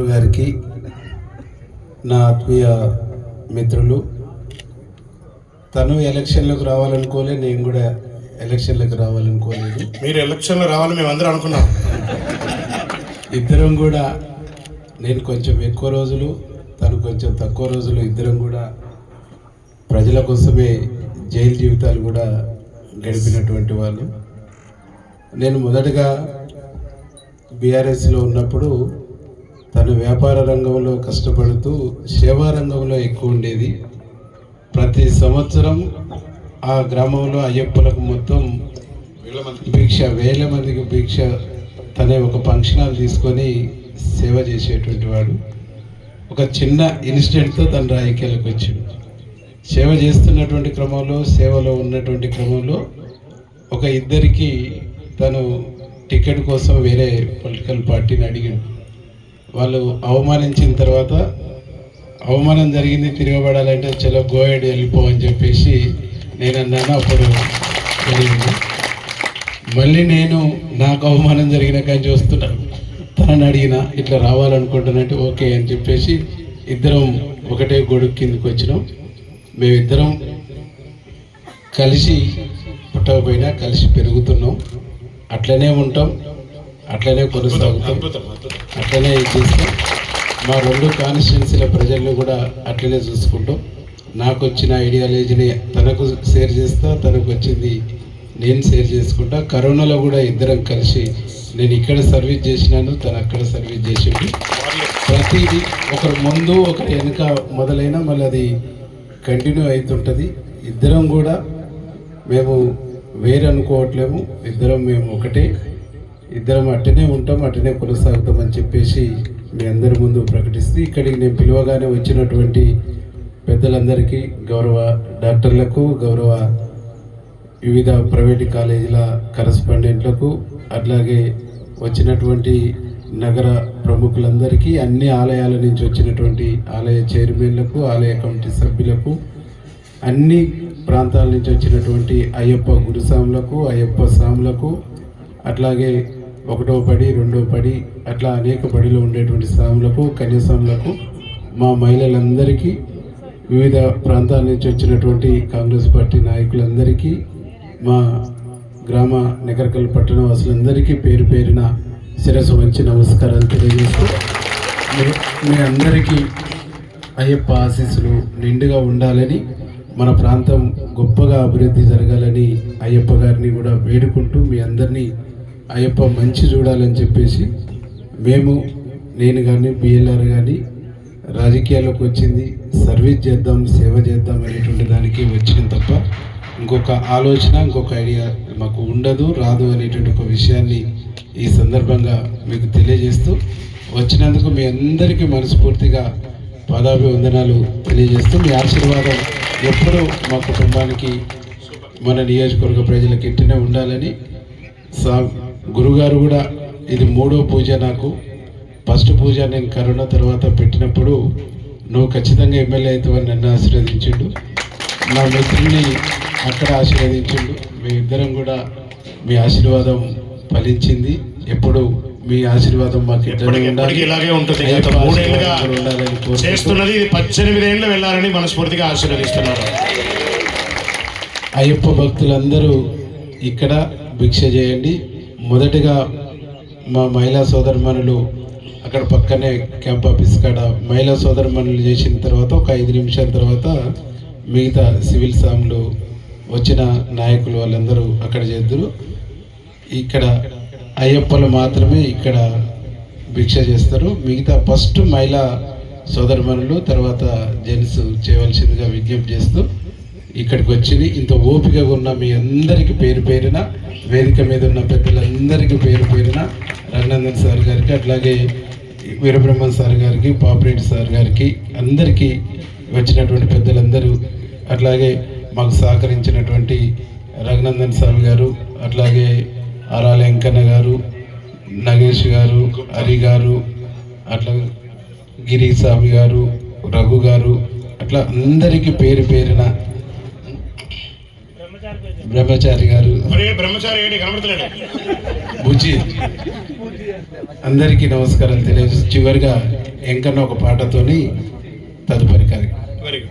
గారికి, నా ఆత్మీయ మిత్రులు, తను ఎలక్షన్లకు రావాలనుకోలే, నేను కూడా ఎలక్షన్లకు రావాలనుకోలేదు. మీరు ఎలక్షన్లో రావాలని మేము అందరూ అనుకున్నాం. ఇద్దరం కూడా, నేను కొంచెం ఎక్కువ రోజులు, తను కొంచెం తక్కువ రోజులు, ఇద్దరం కూడా ప్రజల కోసమే జైలు జీవితాలు కూడా గడిపినటువంటి వాళ్ళు. నేను మొదటగా బీఆర్ఎస్లో ఉన్నప్పుడు తను వ్యాపార రంగంలో కష్టపడుతూ సేవా రంగంలో ఎక్కువ ఉండేది. ప్రతి సంవత్సరం ఆ గ్రామంలో అయ్యప్పలకు మొత్తం వేల మందికి భిక్ష తనే ఒక ఫంక్షన్ హాల్ తీసుకొని సేవ చేసేటువంటి వాడు. ఒక చిన్న ఇన్సిడెంట్తో తను రాజకీయాలకు వచ్చింది. సేవ చేస్తున్నటువంటి క్రమంలో, సేవలో ఉన్నటువంటి క్రమంలో ఒక ఇద్దరికి తను టికెట్ కోసం వేరే పొలిటికల్ పార్టీని అడిగాడు. వాళ్ళు అవమానించిన తర్వాత, అవమానం జరిగింది, తిరగబడాలంటే చలో గోయడ్ వెళ్ళిపో అని చెప్పేసి నేను అన్నాను. అప్పుడు జరిగింది. మళ్ళీ నేను నాకు అవమానం జరిగిన కానీ చూస్తున్నాను, తనని అడిగిన ఇట్లా రావాలనుకుంటున్నట్టు ఓకే అని చెప్పేసి ఇద్దరం ఒకటే గొడుగు కిందకి వచ్చినాం. మేమిద్దరం కలిసి పుట్టకపోయినా కలిసి పెరుగుతున్నాం. అట్లనే ఉంటాం, అట్లనే కొనసాగుతాం, అట్లనే చేస్తాం. మా రెండు కాన్స్టిట్యున్సీల ప్రజలను కూడా అట్లనే చూసుకుంటాం. నాకు వచ్చిన ఐడియాలజీని తనకు షేర్ చేస్తా, తనకు వచ్చింది నేను షేర్ చేసుకుంటా. కరోనాలో కూడా ఇద్దరం కలిసి, నేను ఇక్కడ సర్వీస్ చేసినాను, తను అక్కడ సర్వీస్ చేసిండు. ప్రతిదీ ఒకరు ముందు ఒకరు వెనుక మొదలైనా మళ్ళీ అది కంటిన్యూ అవుతుంటుంది. ఇద్దరం కూడా మేము వేరే అనుకోవట్లేము, ఇద్దరం మేము ఒకటే, ఇద్దరం అట్టనే ఉంటాం, అట్టనే కొనసాగుతామని చెప్పేసి మీ అందరి ముందు ప్రకటిస్తూ, ఇక్కడికి నేను పిలవగానే వచ్చినటువంటి పెద్దలందరికీ, గౌరవ డాక్టర్లకు, గౌరవ వివిధ ప్రైవేటు కాలేజీల కరస్పాండెంట్లకు, అట్లాగే వచ్చినటువంటి నగర ప్రముఖులందరికీ, అన్ని ఆలయాల నుంచి వచ్చినటువంటి ఆలయ చైర్మన్లకు, ఆలయ కమిటీ సభ్యులకు, అన్ని ప్రాంతాల నుంచి వచ్చినటువంటి అయ్యప్ప గురుస్వాములకు, అయ్యప్ప స్వాములకు, అట్లాగే 1వ పడి 2వ పడి అట్లా అనేక పడిలో ఉండేటువంటి స్వాములకు, కన్యాస్వాములకు, మా మహిళలందరికీ, వివిధ ప్రాంతాల నుంచి వచ్చినటువంటి కాంగ్రెస్ పార్టీ నాయకులందరికీ, మా గ్రామ నగరకల్ పట్టణ వాసులందరికీ పేరు పేరున శిరస్సు వంచి నమస్కారాలు తెలియజేస్తూ, మీ అందరికీ అయ్యప్ప ఆశీస్సులు నిండుగా ఉండాలని, మన ప్రాంతం గొప్పగా అభివృద్ధి జరగాలని అయ్యప్ప గారిని కూడా వేడుకుంటూ, మీ అందరినీ అయ్యప్ప మంచి చూడాలని చెప్పేసి, నేను కానీ బిఎల్ఆర్ కానీ రాజకీయాల్లోకి వచ్చింది సర్వీస్ చేద్దాం, సేవ చేద్దాం అనేటువంటి దానికి వచ్చిన తప్ప ఇంకొక ఆలోచన, ఇంకొక ఐడియా మాకు ఉండదు, రాదు అనేటువంటి ఒక విషయాన్ని ఈ సందర్భంగా మీకు తెలియజేస్తూ, వచ్చినందుకు మీ అందరికీ మనస్ఫూర్తిగా పాదాభివందనాలు తెలియజేస్తూ, మీ ఆశీర్వాదం ఎప్పుడూ మా కుటుంబానికి, మన నియోజకవర్గ ప్రజలకు ఎట్టినే ఉండాలని. గురుగారు కూడా ఇది 3వ పూజ నాకు. ఫస్ట్ పూజ నేను కరోనా తర్వాత పెట్టినప్పుడు నువ్వు ఖచ్చితంగా ఎమ్మెల్యే అవుతావని నన్ను ఆశీర్వదించిండు, నా మిత్రుని అక్కడ ఆశీర్వదించిండు. మీ ఇద్దరం కూడా మీ ఆశీర్వాదం ఫలించింది. ఎప్పుడు మీ ఆశీర్వాదం మాకు ఇలాగే ఉంటుంది. చేస్తున్నది 18 ఏళ్ళు వెళ్ళాలని మనస్ఫూర్తిగా ఆశీర్వదిస్తున్నారు. అయ్యప్ప భక్తులందరూ ఇక్కడ భిక్ష చేయండి. మొదటిగా మా మహిళా సోదరమణులు అక్కడ పక్కనే క్యాంప్ ఆఫీస్ కాడ మహిళా సోదరమణులు చేసిన తర్వాత ఒక 5 నిమిషాల తర్వాత మిగతా సివిల్ సాములు వచ్చిన నాయకులు వాళ్ళందరూ అక్కడ చేద్దరు. ఇక్కడ అయ్యప్పలు మాత్రమే ఇక్కడ భిక్ష చేస్తారు. మిగతా ఫస్ట్ మహిళా సోదరమణులు, తర్వాత జెంట్స్ చేయవలసిందిగా విజ్ఞప్తి చేస్తూ ఇక్కడికి వచ్చింది. ఇంత ఓపికగా ఉన్న మీ అందరికీ పేరు పేరున, వేదిక మీద ఉన్న పెద్దలందరికీ పేరు పేరున, రఘునందన్ సార్ గారికి, అట్లాగే వీరబ్రహ్మన్ సార్ గారికి, పాపిరెడ్డి సార్ గారికి, అందరికీ వచ్చినటువంటి పెద్దలందరూ, అట్లాగే మాకు సహకరించినటువంటి రఘునందన్ సార్ గారు, అట్లాగే ఆరాల వెంకన్న గారు, నగేష్ గారు, హరి గారు, అట్లా గిరిస్వామి గారు, రఘు గారు, అట్లా అందరికీ పేరు పేరున, బ్రహ్మచారి గారు, బుజ్జి, అందరికీ నమస్కారం తెలియజేసి చివరిగా ఎంకన్న ఒక పాటతోని తదుపరి కార్యక్రమం. Very good.